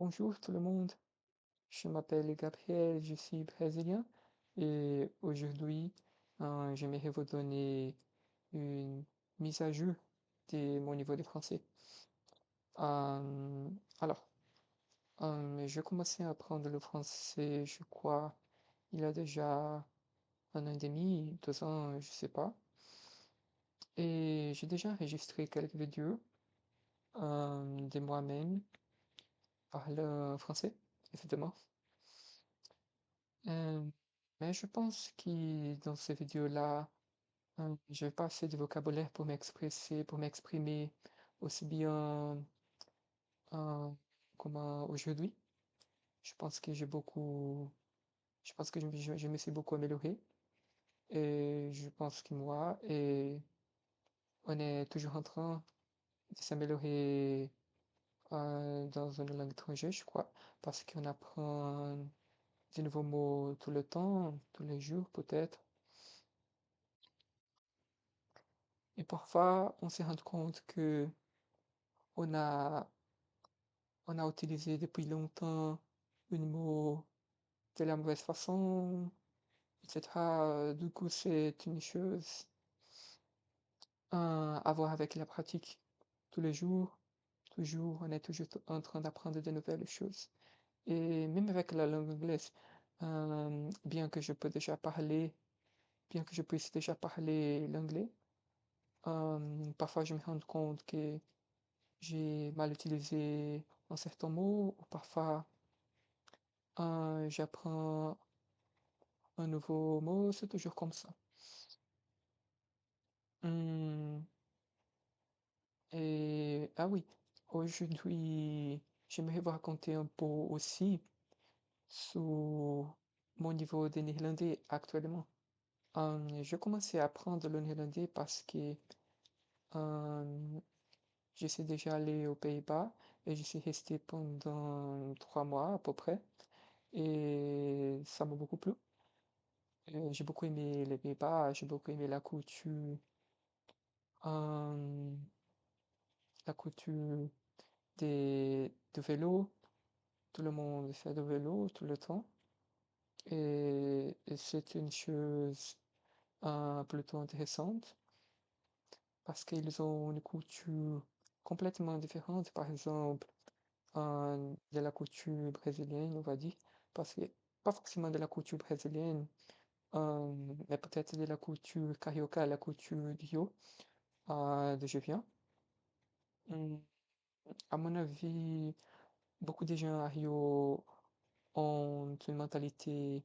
Bonjour tout le monde, je m'appelle Gabriel, je suis brésilien et aujourd'hui, j'aimerais vous donner une mise à jour de mon niveau de français. Euh, alors, j'ai commencé à apprendre le français, je crois, il y a déjà 1 an et demi, 2 ans, je sais pas. Et j'ai déjà enregistré quelques vidéos de moi-même parlant français, évidemment. Euh, mais je pense que dans ces vidéos-là, j'ai pas assez de vocabulaire pour m'exprimer, aussi bien euh, comme aujourd'hui. Je pense que je pense que je me suis beaucoup amélioré et je pense que moi et on est toujours en train de s'améliorer dans une langue étrangère, je crois, parce qu'on apprend de nouveaux mots tout le temps, tous les jours peut-être. Et parfois, on se rend compte que on a, on a utilisé depuis longtemps un mot de la mauvaise façon, etc. Du coup, c'est une chose à voir avec la pratique. Tous les jours, toujours, on est toujours en train d'apprendre de nouvelles choses. Et même avec la langue anglaise, bien que je peux déjà parler, bien que je puisse déjà parler l'anglais, parfois je me rends compte que j'ai mal utilisé un certain mot, ou parfois j'apprends un nouveau mot, c'est toujours comme ça. Hum, et ah oui, aujourd'hui, j'aimerais vous raconter un peu aussi sur mon niveau de néerlandais actuellement. Je commençais à apprendre le néerlandais parce que hum, je suis déjà allé aux Pays-Bas et je suis resté pendant 3 mois à peu près et ça m'a beaucoup plu. J'ai beaucoup aimé les Pays-Bas, j'ai beaucoup aimé euh, la couture de vélo. Tout le monde fait de vélo tout le temps. Et c'est une chose plutôt intéressante parce qu'ils ont une couture complètement différente, par exemple, de la couture brésilienne, on va dire. Parce que pas forcément de la couture brésilienne, euh, mais peut-être de la couture carioca, la couture Rio, d'où je viens. Hum, À mon avis, beaucoup de gens à Rio ont une mentalité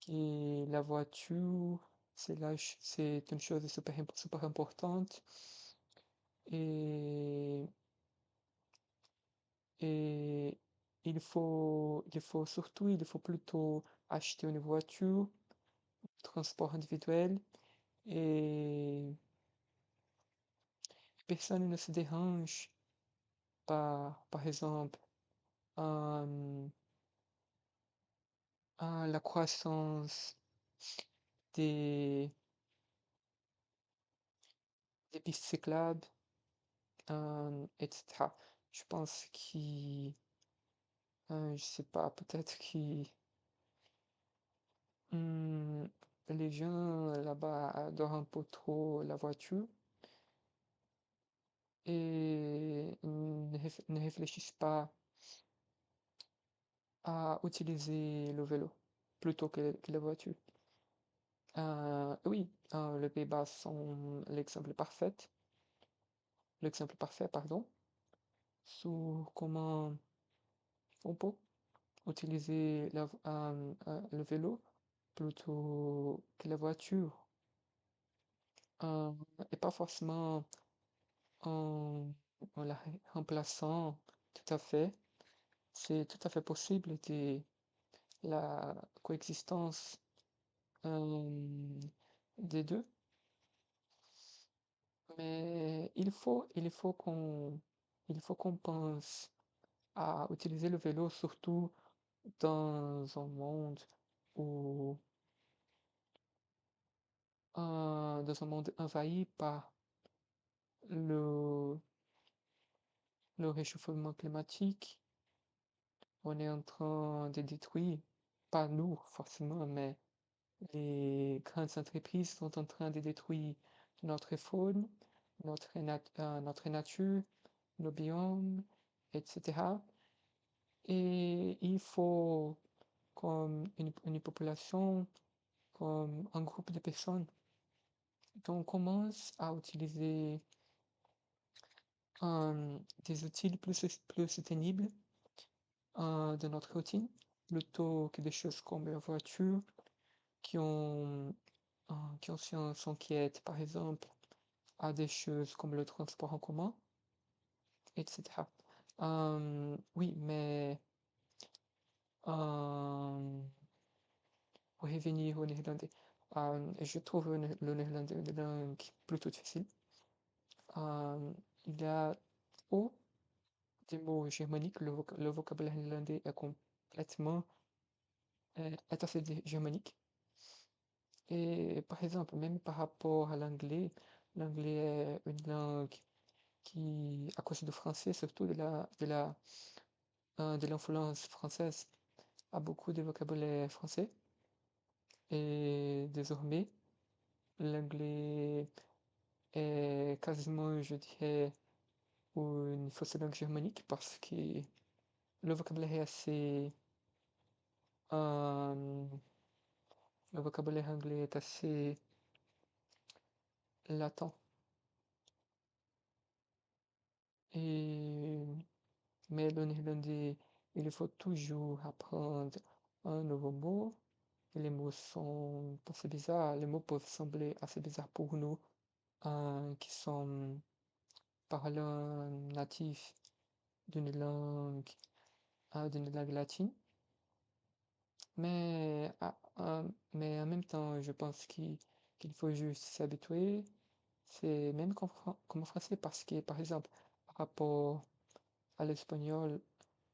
qui la voiture, c'est une chose super importante et, et il faut plutôt acheter une voiture, transport individuel et personne ne se dérange par exemple, euh, la croissance des, des pistes cyclables, etc. Je pense je sais pas, peut-être hmm, les gens là-bas adorent un peu trop la voiture et ne réfléchissent pas à utiliser le vélo plutôt que la voiture. Oui, les Pays-Bas sont l'exemple parfait, pardon, sur comment on peut utiliser le vélo plutôt que la voiture. Euh, et pas forcément en, en la remplaçant tout à fait. C'est tout à fait possible de la coexistence euh, des deux, mais il faut qu'on pense à utiliser le vélo surtout dans un monde où dans un monde envahi par le, le réchauffement climatique on est en train de détruire, pas nous forcément, mais les grandes entreprises sont en train de détruire notre faune, notre nature, nos biomes, etc. Et il faut, comme une population, comme un groupe de personnes, qu'on commence à utiliser des outils plus soutenables de notre routine, plutôt que des choses comme la voiture qui ont, euh, qui aussi s'inquiètent, par exemple, à des choses comme le transport en commun, etc. Oui, mais euh, pour revenir au néerlandais, je trouve le néerlandais une langue plutôt difficile. Euh, il y a trop des mots germaniques, le vocabulaire néerlandais est complètement est assez germanique. Et par exemple, même par rapport à l'anglais, l'anglais est une langue qui, à cause du français, surtout de l'influence française, a beaucoup de vocabulaire français. Et désormais, l'anglais est quasiment, je dirais, une fausse langue germanique parce que le vocabulaire est assez, euh, le vocabulaire anglais est assez latent. Et, mais le néerlandais, il faut toujours apprendre un nouveau mot. Et les mots sont assez bizarres. Les mots peuvent sembler assez bizarres pour nous, qui sont parlants natifs d'une langue, d'une langue latine. Mais, mais en même temps, je pense qu'il faut juste s'habituer. C'est même comme en français parce que, par exemple, par rapport à l'espagnol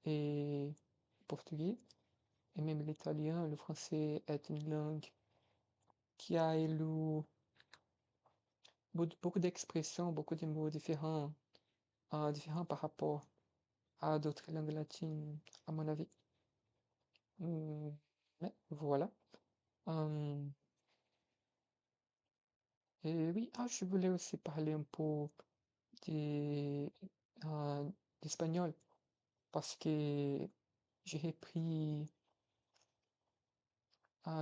et au portugais, et même l'italien, le français est une langue qui a élu beaucoup d'expressions, beaucoup de mots différents, différents par rapport à d'autres langues latines, à mon avis. Mais voilà. Hum, et oui, je voulais aussi parler un peu des, euh, d'espagnol parce que j'ai repris,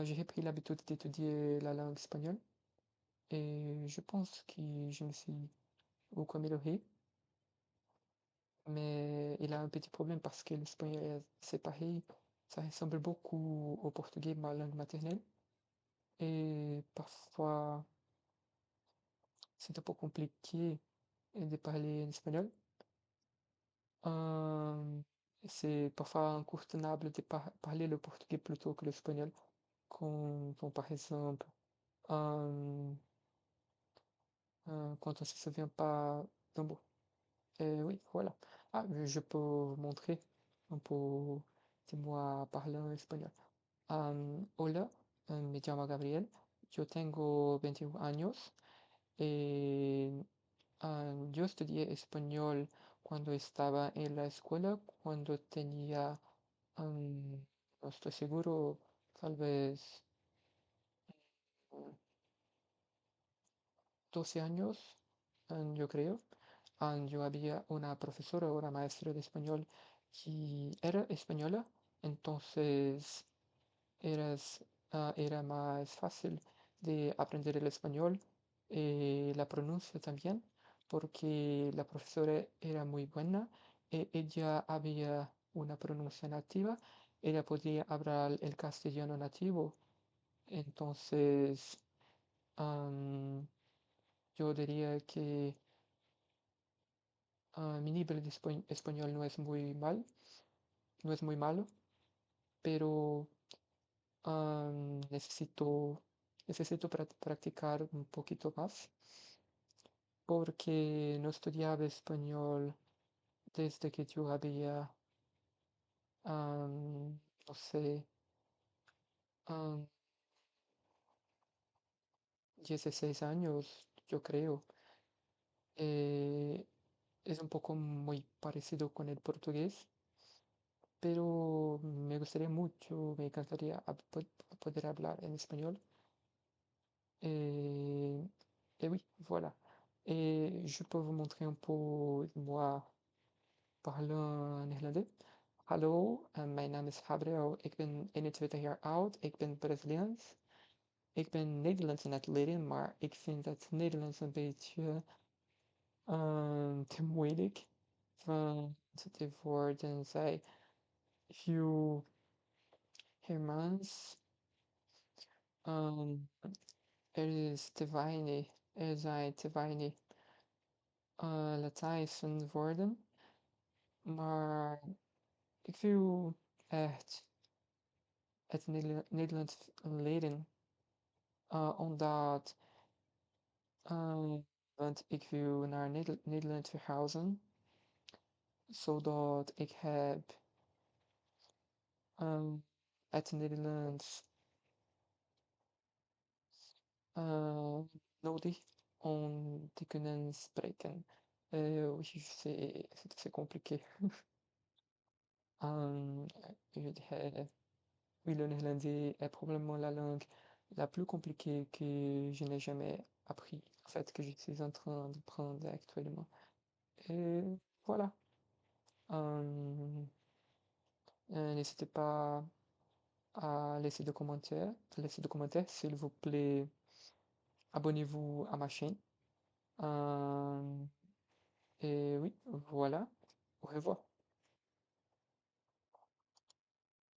j'ai repris l'habitude d'étudier la langue espagnole et je pense que je me suis beaucoup amélioré. Mais il a un petit problème parce que l'espagnol, c'est pareil, ça ressemble beaucoup au portugais, ma langue maternelle. Et parfois, c'est un peu compliqué de parler en espagnol. Euh, c'est parfois incontournable de parler le portugais plutôt que l'espagnol. Quand, par exemple, euh, quand on ne se souvient pas d'un mot. Et oui, voilà. Je peux vous montrer un peu de moi parlant espagnol. Hola, me llamo Gabriel, yo tengo 21 años y yo estudié español cuando estaba en la escuela, cuando tenía, no estoy seguro, tal vez 12 años, yo creo. Yo había una profesora o una maestra de español que era española, entonces eras, era más fácil de aprender el español y la pronuncia también, porque la profesora era muy buena y ella había una pronuncia nativa, ella podía hablar el castellano nativo, entonces yo diría que mi nivel de español no es muy mal, no es muy malo, pero necesito, necesito practicar un poquito más porque no estudiaba español desde que yo había, no sé, am, 16 años, yo creo. Eh, es un poco muy parecido con el portugués, pero me gustaría mucho, me encantaría poder hablar en español. Et, et oui, voilà. Et je peux vous montrer un peu moi parler néerlandais. Hallo, mijn naam is Gabriel. Ik ben 21 jaar oud. Ik ben Braziliaans. Ik ben Nederlands aan het leren, maar ik vind het Nederlands een beetje te moeilijk. Want de woorden zijn heel Hermans. Er is te weinig, er zijn te weinig Latijnse woorden. Maar ik wil echt het Nederlands leren, omdat, want ik wil naar Nederland verhuizen, zodat ik heb het Nederlands nodig om te kunnen spreken. Oui, c'est compliqué. Euh, oui, le néerlandais est probablement la langue la plus compliquée que je n'ai jamais appris, en fait, que je suis en train de prendre actuellement. Et voilà. Euh, N'hésitez pas à laisser des commentaires, s'il vous plaît. Abonnez-vous à ma chaîne. Euh, et oui, voilà. Au revoir.